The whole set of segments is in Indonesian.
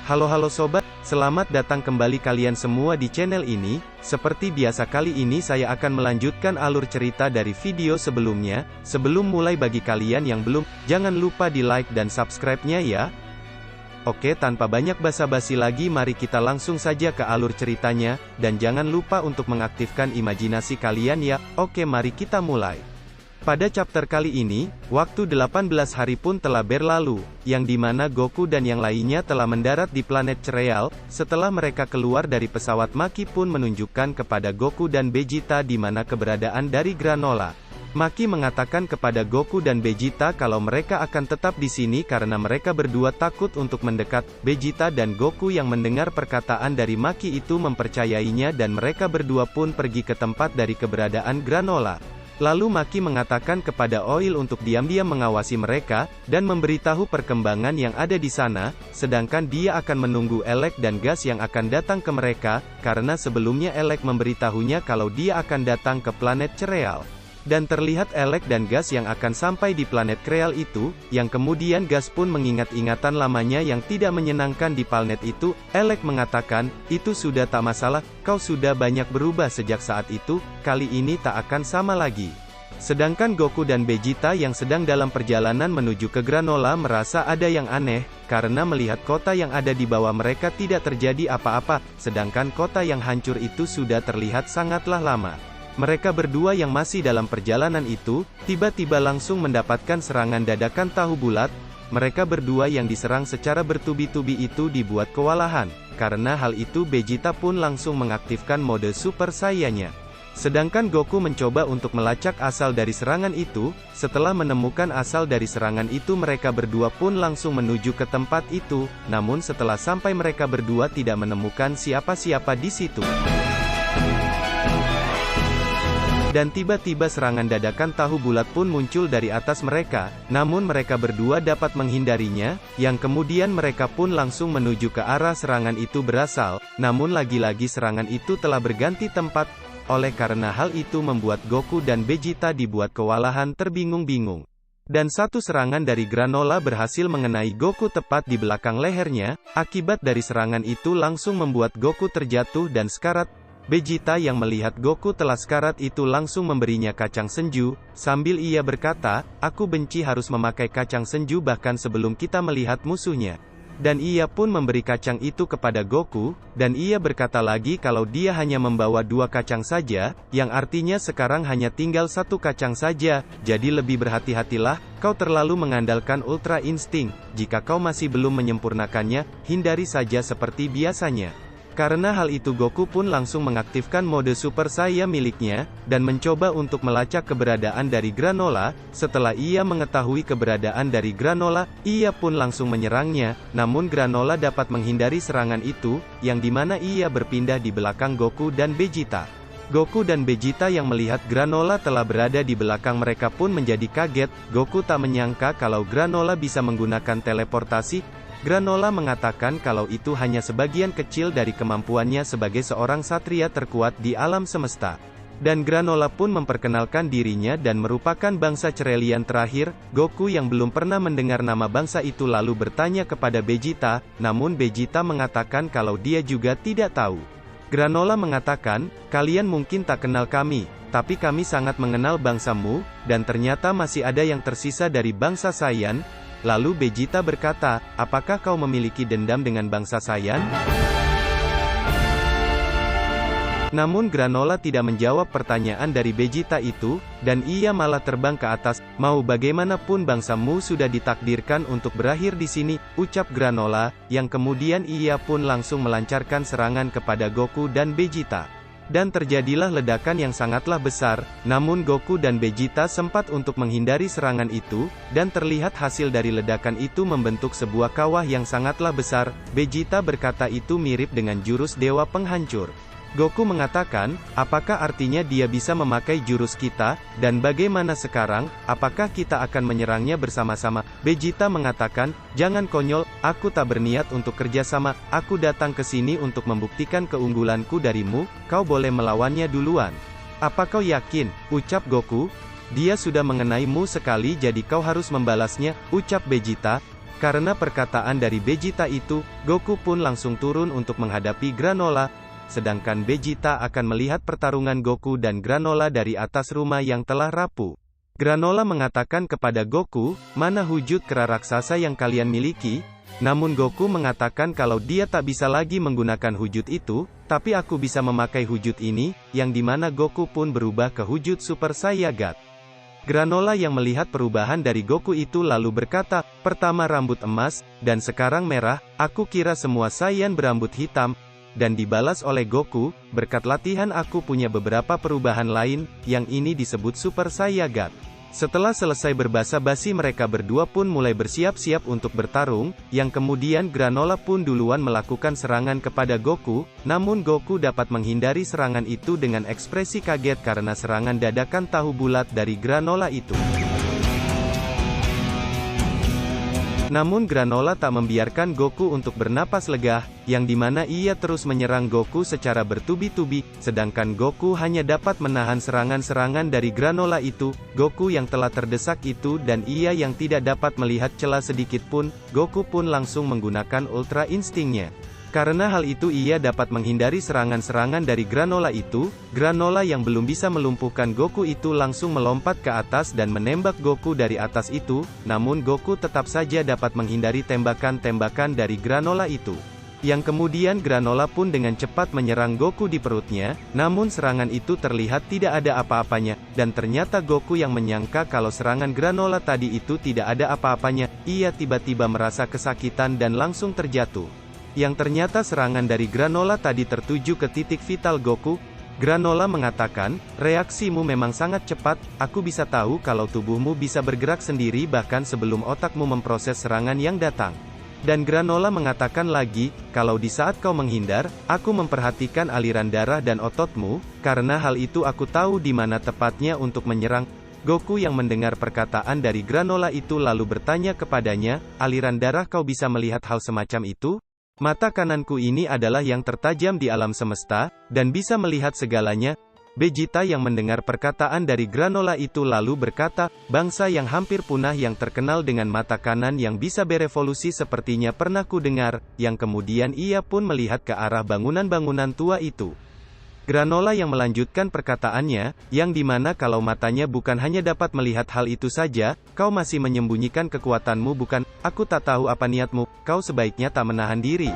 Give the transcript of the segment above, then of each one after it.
Halo sobat, selamat datang kembali kalian semua di channel ini. Seperti biasa kali ini saya akan melanjutkan alur cerita dari video sebelumnya. Sebelum mulai bagi kalian yang belum, jangan lupa di like dan subscribe-nya ya. Oke, tanpa banyak basa-basi lagi mari kita langsung saja ke alur ceritanya, dan jangan lupa untuk mengaktifkan imajinasi kalian ya. Oke, mari kita mulai. Pada chapter kali ini, waktu 18 hari pun telah berlalu, yang dimana Goku dan yang lainnya telah mendarat di planet Cereal. Setelah mereka keluar dari pesawat, Maki pun menunjukkan kepada Goku dan Vegeta di mana keberadaan dari Granola. Maki mengatakan kepada Goku dan Vegeta kalau mereka akan tetap di sini karena mereka berdua takut untuk mendekat. Vegeta dan Goku yang mendengar perkataan dari Maki itu mempercayainya dan mereka berdua pun pergi ke tempat dari keberadaan Granola. Lalu Maki mengatakan kepada Oil untuk diam-diam mengawasi mereka, dan memberitahu perkembangan yang ada di sana, sedangkan dia akan menunggu Elec dan Gas yang akan datang ke mereka, karena sebelumnya Elec memberitahunya kalau dia akan datang ke planet Cereal. Dan terlihat Elec dan Gas yang akan sampai di planet Cereal itu, yang kemudian Gas pun mengingat ingatan lamanya yang tidak menyenangkan di planet itu. Elec mengatakan, itu sudah tak masalah, kau sudah banyak berubah sejak saat itu, kali ini tak akan sama lagi. Sedangkan Goku dan Vegeta yang sedang dalam perjalanan menuju ke Granola merasa ada yang aneh, karena melihat kota yang ada di bawah mereka tidak terjadi apa-apa, sedangkan kota yang hancur itu sudah terlihat sangatlah lama. Mereka berdua yang masih dalam perjalanan itu, tiba-tiba langsung mendapatkan serangan dadakan tahu bulat. Mereka berdua yang diserang secara bertubi-tubi itu dibuat kewalahan. Karena hal itu Vegeta pun langsung mengaktifkan mode Super Saiyan-nya. Sedangkan Goku mencoba untuk melacak asal dari serangan itu. Setelah menemukan asal dari serangan itu mereka berdua pun langsung menuju ke tempat itu. Namun setelah sampai mereka berdua tidak menemukan siapa-siapa di situ. Dan tiba-tiba serangan dadakan tahu bulat pun muncul dari atas mereka, namun mereka berdua dapat menghindarinya, yang kemudian mereka pun langsung menuju ke arah serangan itu berasal, namun lagi-lagi serangan itu telah berganti tempat, oleh karena hal itu membuat Goku dan Vegeta dibuat kewalahan terbingung-bingung. Dan satu serangan dari Granola berhasil mengenai Goku tepat di belakang lehernya, akibat dari serangan itu langsung membuat Goku terjatuh dan sekarat. Vegeta yang melihat Goku telah sekarat itu langsung memberinya kacang senju, sambil ia berkata, aku benci harus memakai kacang senju bahkan sebelum kita melihat musuhnya. Dan ia pun memberi kacang itu kepada Goku, dan ia berkata lagi kalau dia hanya membawa 2 kacang saja, yang artinya sekarang hanya tinggal 1 kacang saja, jadi lebih berhati-hatilah, kau terlalu mengandalkan Ultra Instinct, jika kau masih belum menyempurnakannya, hindari saja seperti biasanya. Karena hal itu Goku pun langsung mengaktifkan mode Super Saiyan miliknya, dan mencoba untuk melacak keberadaan dari Granola. Setelah ia mengetahui keberadaan dari Granola, ia pun langsung menyerangnya, namun Granola dapat menghindari serangan itu, yang dimana ia berpindah di belakang Goku dan Vegeta. Goku dan Vegeta yang melihat Granola telah berada di belakang mereka pun menjadi kaget. Goku tak menyangka kalau Granola bisa menggunakan teleportasi. Granola mengatakan kalau itu hanya sebagian kecil dari kemampuannya sebagai seorang satria terkuat di alam semesta. Dan Granola pun memperkenalkan dirinya dan merupakan bangsa Cerelian terakhir. Goku yang belum pernah mendengar nama bangsa itu lalu bertanya kepada Vegeta, namun Vegeta mengatakan kalau dia juga tidak tahu. Granola mengatakan, kalian mungkin tak kenal kami, tapi kami sangat mengenal bangsamu, dan ternyata masih ada yang tersisa dari bangsa Saiyan. Lalu Vegeta berkata, apakah kau memiliki dendam dengan bangsa Saiyan? Namun Granola tidak menjawab pertanyaan dari Vegeta itu, dan ia malah terbang ke atas. Mau bagaimanapun bangsamu sudah ditakdirkan untuk berakhir di sini, ucap Granola, yang kemudian ia pun langsung melancarkan serangan kepada Goku dan Vegeta. Dan terjadilah ledakan yang sangatlah besar, namun Goku dan Vegeta sempat untuk menghindari serangan itu, dan terlihat hasil dari ledakan itu membentuk sebuah kawah yang sangatlah besar. Vegeta berkata itu mirip dengan jurus Dewa Penghancur. Goku mengatakan, apakah artinya dia bisa memakai jurus kita, dan bagaimana sekarang, apakah kita akan menyerangnya bersama-sama? Vegeta mengatakan, jangan konyol, aku tak berniat untuk kerjasama, aku datang ke sini untuk membuktikan keunggulanku darimu, kau boleh melawannya duluan. Apa kau yakin? Ucap Goku. Dia sudah mengenaimu sekali jadi kau harus membalasnya, ucap Vegeta. Karena perkataan dari Vegeta itu, Goku pun langsung turun untuk menghadapi Granola, sedangkan Vegeta akan melihat pertarungan Goku dan Granola dari atas rumah yang telah rapuh. Granola mengatakan kepada Goku, "Mana wujud kera raksasa yang kalian miliki?" Namun Goku mengatakan kalau dia tak bisa lagi menggunakan wujud itu, tapi aku bisa memakai wujud ini, yang dimana Goku pun berubah ke wujud Super Saiyagat. Granola yang melihat perubahan dari Goku itu lalu berkata, "Pertama rambut emas, dan sekarang merah, aku kira semua Saiyan berambut hitam." Dan dibalas oleh Goku, "Berkat latihan aku punya beberapa perubahan lain, yang ini disebut Super Saiyagat." Setelah selesai berbasa-basi mereka berdua pun mulai bersiap-siap untuk bertarung, yang kemudian Granola pun duluan melakukan serangan kepada Goku, namun Goku dapat menghindari serangan itu dengan ekspresi kaget karena serangan dadakan tahu bulat dari Granola itu. Namun Granola tak membiarkan Goku untuk bernapas lega, yang dimana ia terus menyerang Goku secara bertubi-tubi, sedangkan Goku hanya dapat menahan serangan-serangan dari Granola itu. Goku yang telah terdesak itu dan ia yang tidak dapat melihat celah sedikit pun, Goku pun langsung menggunakan Ultra Instingnya. Karena hal itu ia dapat menghindari serangan-serangan dari Granola itu. Granola yang belum bisa melumpuhkan Goku itu langsung melompat ke atas dan menembak Goku dari atas itu, namun Goku tetap saja dapat menghindari tembakan-tembakan dari Granola itu. Yang kemudian Granola pun dengan cepat menyerang Goku di perutnya, namun serangan itu terlihat tidak ada apa-apanya, dan ternyata Goku yang menyangka kalau serangan Granola tadi itu tidak ada apa-apanya, ia tiba-tiba merasa kesakitan dan langsung terjatuh. Yang ternyata serangan dari Granola tadi tertuju ke titik vital Goku. Granola mengatakan, "Reaksimu memang sangat cepat, aku bisa tahu kalau tubuhmu bisa bergerak sendiri bahkan sebelum otakmu memproses serangan yang datang." Dan Granola mengatakan lagi, "Kalau di saat kau menghindar, aku memperhatikan aliran darah dan ototmu, karena hal itu aku tahu di mana tepatnya untuk menyerang." Goku yang mendengar perkataan dari Granola itu lalu bertanya kepadanya, "Aliran darah kau bisa melihat hal semacam itu? Mata kananku ini adalah yang tertajam di alam semesta, dan bisa melihat segalanya." Vegeta yang mendengar perkataan dari Granola itu lalu berkata, "Bangsa yang hampir punah yang terkenal dengan mata kanan yang bisa berevolusi sepertinya pernah ku dengar," yang kemudian ia pun melihat ke arah bangunan-bangunan tua itu. Granola yang melanjutkan perkataannya, yang dimana kalau matanya bukan hanya dapat melihat hal itu saja, kau masih menyembunyikan kekuatanmu bukan? Aku tak tahu apa niatmu, kau sebaiknya tak menahan diri.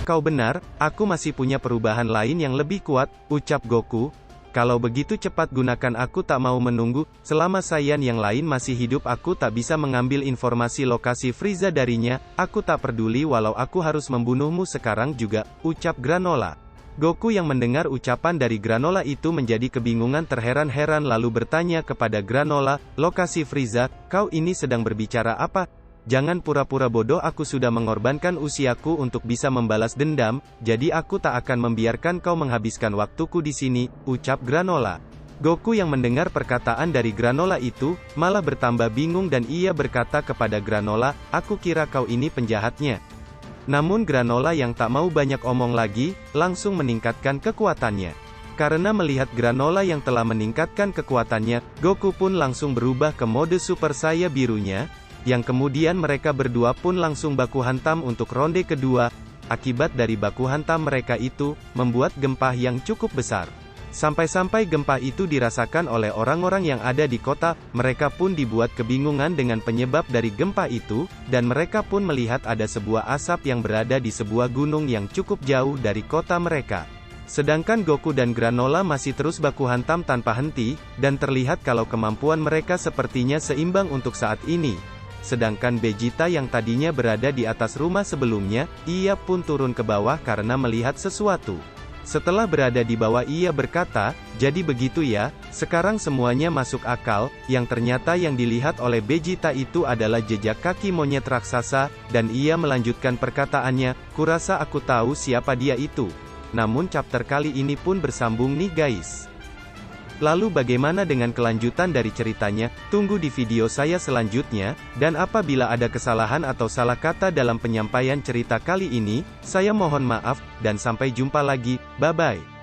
Kau benar, aku masih punya perubahan lain yang lebih kuat, ucap Goku. Kalau begitu cepat gunakan, aku tak mau menunggu, selama Saiyan yang lain masih hidup aku tak bisa mengambil informasi lokasi Frieza darinya, aku tak peduli walau aku harus membunuhmu sekarang juga, ucap Granola. Goku yang mendengar ucapan dari Granola itu menjadi kebingungan terheran-heran lalu bertanya kepada Granola, "Lokasi Frieza, kau ini sedang berbicara apa? Jangan pura-pura bodoh, aku sudah mengorbankan usiaku untuk bisa membalas dendam, jadi aku tak akan membiarkan kau menghabiskan waktuku di sini," ucap Granola. Goku yang mendengar perkataan dari Granola itu, malah bertambah bingung dan ia berkata kepada Granola, "Aku kira kau ini penjahatnya." Namun Granola yang tak mau banyak omong lagi, langsung meningkatkan kekuatannya. Karena melihat Granola yang telah meningkatkan kekuatannya, Goku pun langsung berubah ke mode Super Saiya birunya, yang kemudian mereka berdua pun langsung baku hantam untuk ronde kedua. Akibat dari baku hantam mereka itu, membuat gempa yang cukup besar. Sampai-sampai gempa itu dirasakan oleh orang-orang yang ada di kota, mereka pun dibuat kebingungan dengan penyebab dari gempa itu, dan mereka pun melihat ada sebuah asap yang berada di sebuah gunung yang cukup jauh dari kota mereka. Sedangkan Goku dan Granola masih terus baku hantam tanpa henti, dan terlihat kalau kemampuan mereka sepertinya seimbang untuk saat ini. Sedangkan Vegeta yang tadinya berada di atas rumah sebelumnya, ia pun turun ke bawah karena melihat sesuatu. Setelah berada di bawah ia berkata, "Jadi begitu ya, sekarang semuanya masuk akal." Yang ternyata yang dilihat oleh Vegeta itu adalah jejak kaki monyet raksasa, dan ia melanjutkan perkataannya, "Kurasa aku tahu siapa dia itu." Namun chapter kali ini pun bersambung nih guys. Lalu bagaimana dengan kelanjutan dari ceritanya? Tunggu di video saya selanjutnya, dan apabila ada kesalahan atau salah kata dalam penyampaian cerita kali ini, saya mohon maaf, dan sampai jumpa lagi, bye-bye.